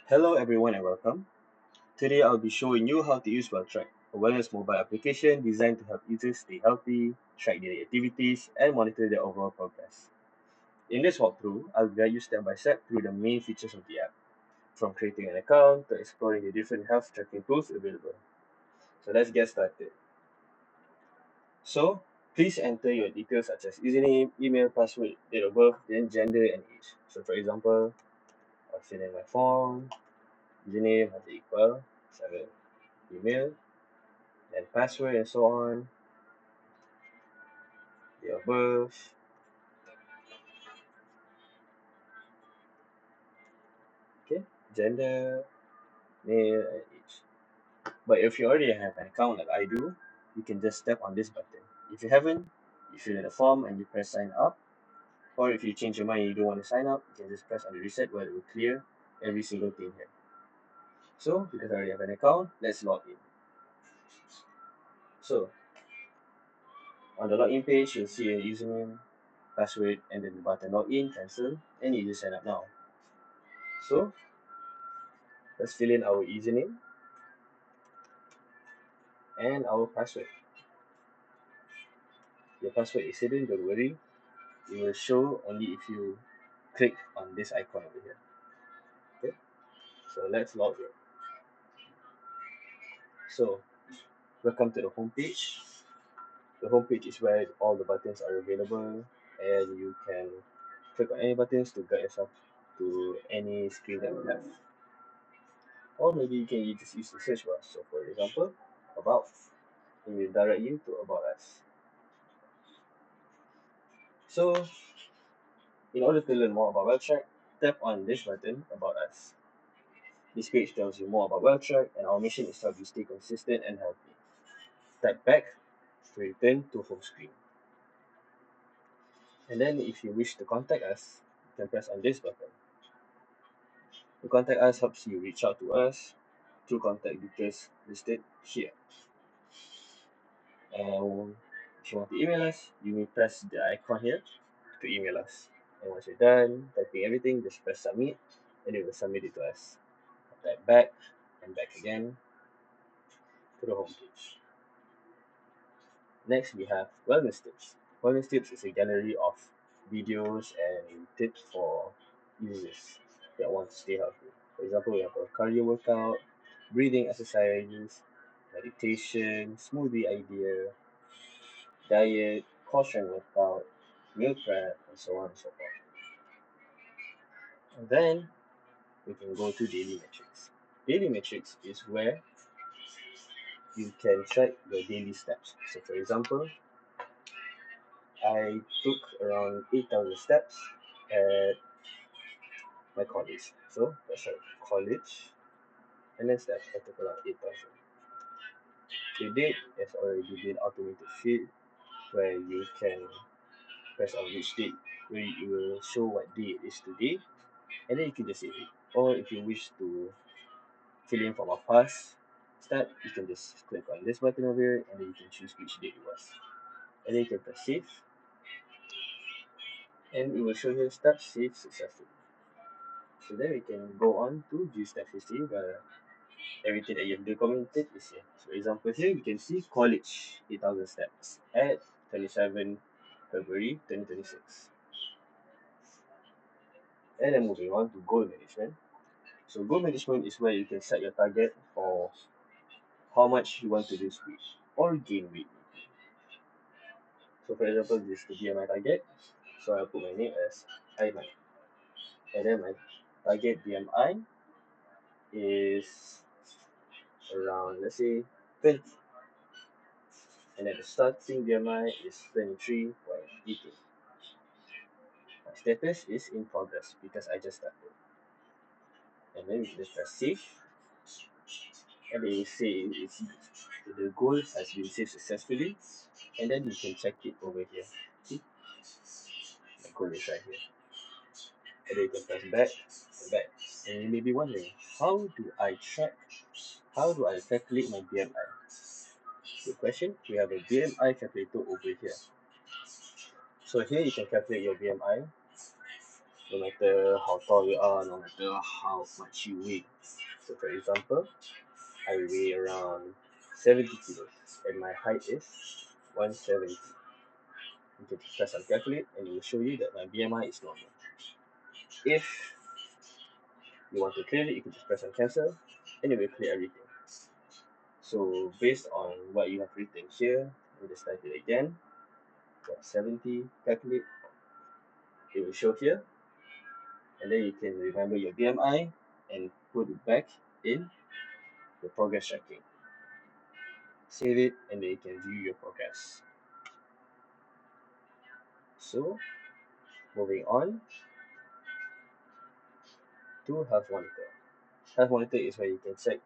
Hello everyone and welcome. Today I'll be showing you how to use Welltrack, a wellness mobile application designed to help users stay healthy, track daily activities, and monitor their overall progress. In this walkthrough, I'll guide you step by step through the main features of the app, from creating an account to exploring the different health tracking tools available. So let's get started. So please enter your details such as username, email, password, date of birth, then gender and age. So for example, I'll fill in my form, username has to equal 7, email, then password and so on, date of birth, okay, gender, male, and age. But if you already have an account like I do, you can just tap on this button. If you haven't, you fill in a form and you press sign up. Or if you change your mind and you don't want to sign up, you can just press on the reset where it will clear every single thing here. So because I already have an account, let's log in. So on the login page, you'll see a username, password, and then the button login, cancel, and you just sign up now. So let's fill in our username and our password. Your password is hidden, don't worry. It will show only if you click on this icon over here. Okay, so let's log in. So welcome to the home page. The home page is where all the buttons are available, and you can click on any buttons to guide yourself to any screen that we have. Or maybe you can just use the search bar. So for example, about, it will direct you to about us. So in order to learn more about Welltrack, tap on this button, about us. This page tells you more about Welltrack, and our mission is to help you stay consistent and healthy. Tap back to return to home screen. And then if you wish to contact us, you can press on this button. To contact us helps you reach out to us through contact details listed here. And if you want to email us, you may press the icon here to email us. And once you're done typing everything, just press submit and it will submit it to us. Tap back and back again to the home page. Next, we have Wellness Tips. Wellness Tips is a gallery of videos and tips for users that want to stay healthy. For example, we have a cardio workout, breathing exercises, meditation, smoothie idea, diet, caution workout, meal prep, and so on and so forth. And then we can go to daily metrics. Daily metrics is where you can track your daily steps. So, for example, I took around 8,000 steps at my college. So that's like college, and then steps I took around 8,000. The date is already been automated feed where you can press on which date where it will show what day it is today, and then you can just save it. Or if you wish to fill in from a past step, you can just click on this button over here and then you can choose which date it was. And then you can press save, and it will show you steps saved successfully. So then we can go on to view step history where everything that you have documented is here. So for example here we can see college 8,000 steps at 27 February 2026. And then moving on to goal management. So goal management is where you can set your target for how much you want to lose weight or gain weight. So for example, this could be my target. So I'll put my name as Aiman. And then my target BMI is around, let's say, 20. And then the starting BMI is 23.18. My status is in progress because I just started. And then we just press save. And they say the goal has been saved successfully. And then you can check it over here. See? The goal is right here. And then you can press back and back. And you may be wondering, how do I calculate my BMI? Good question. We have a BMI calculator over here. So here you can calculate your BMI no matter how tall you are, no matter how much you weigh. So for example, I weigh around 70 kilos and my height is 170. You can press on calculate and it will show you that my BMI is normal. If you want to clear it, you can just press on cancel and it will clear everything. So based on what you have written here, you just type it again. 70, calculate, it will show here, and then you can remember your BMI and put it back in the progress tracking. Save it and then you can view your progress. So moving on to health monitor. Health monitor is where you can check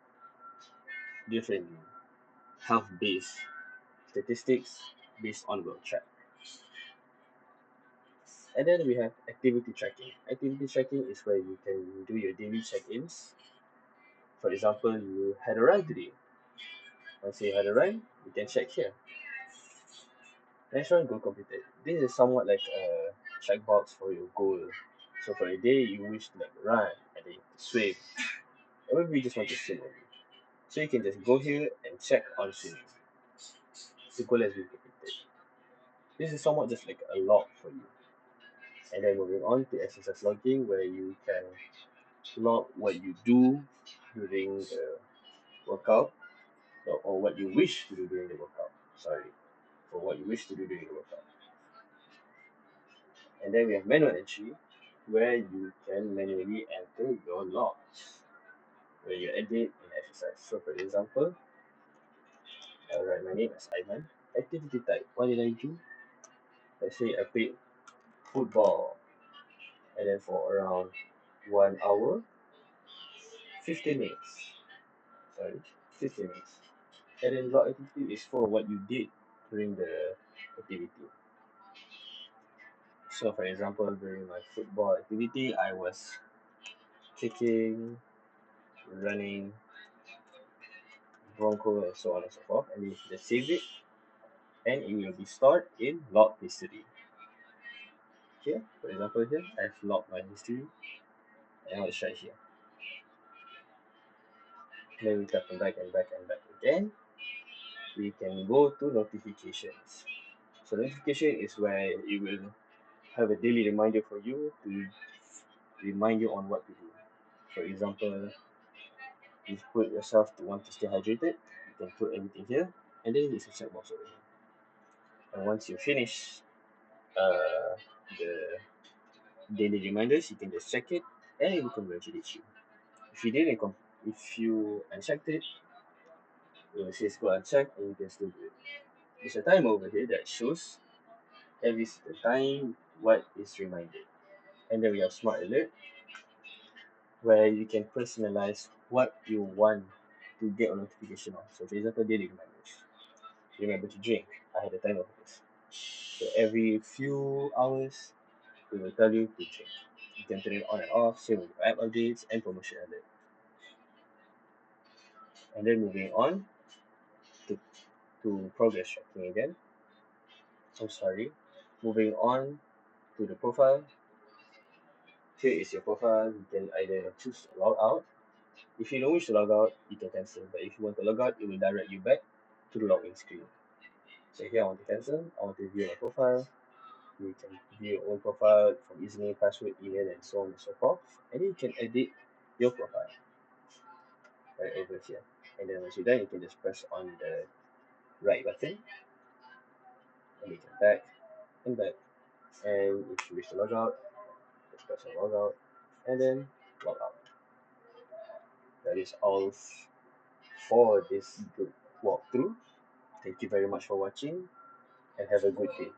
different health based statistics based on Welltrack. And then we have activity tracking. Activity tracking is where you can do your daily check-ins. For example, you had a run today. Once you had a run, you can check here. Next one, goal completed. This is somewhat like a checkbox for your goal. So for a day, you wish to like run and then swim. Or maybe you just want to swim only. So you can just go here and check on swimming. The goal has been completed. This is somewhat just like a log for you. And then moving on to exercise logging, where you can log what you do during the workout, or what you wish to do during the workout. Sorry, for what you wish to do during the workout. And then we have manual entry, where you can manually enter your logs, where you edit and exercise. So for example, I'll write my name as Iman. Activity type, what did I do? Let's say I played football, and then for around 1 hour, 15 minutes. Sorry, 15 minutes. And then log activity is for what you did during the activity. So for example, during my football activity, I was kicking, running, bronco, and so on and so forth. And you just save it, and it will be stored in log history. Here, for example, here I've logged my history, and I'll right here. Then we tap on back and back and back again. We can go to notifications. So notification is where it will have a daily reminder for you to remind you on what to do. For example, you put yourself to want to stay hydrated, you can put everything here, and then it's a checkbox over here. And once you finish the daily reminders, you can just check it, and it will congratulate you. If you didn't, if you unchecked it, it will say go uncheck, and you can still do it. There's a timer over here that shows every time what is reminded. And then we have smart alert, where you can personalize what you want to get a notification on. So for example, daily reminders. Remember to drink. I had a timer for this. So every few hours, it will tell you to drink. You can turn it on and off, same with app updates and promotion alert. And then moving on to, progress tracking again. I'm sorry. Moving on to the profile. Here is your profile. You can either choose to log out. If you don't wish to log out, you can cancel. But if you want to log out, it will direct you back to the login screen. So here I want to cancel. I want to view my profile. You can view your own profile from username, password, email, and so on and so forth. And then you can edit your profile right over here. And then once you're done, you can just press on the right button and you can back and back. And if you wish to log out, just press on log out and then log out. That is all for this good walkthrough. Thank you very much for watching and have a good day.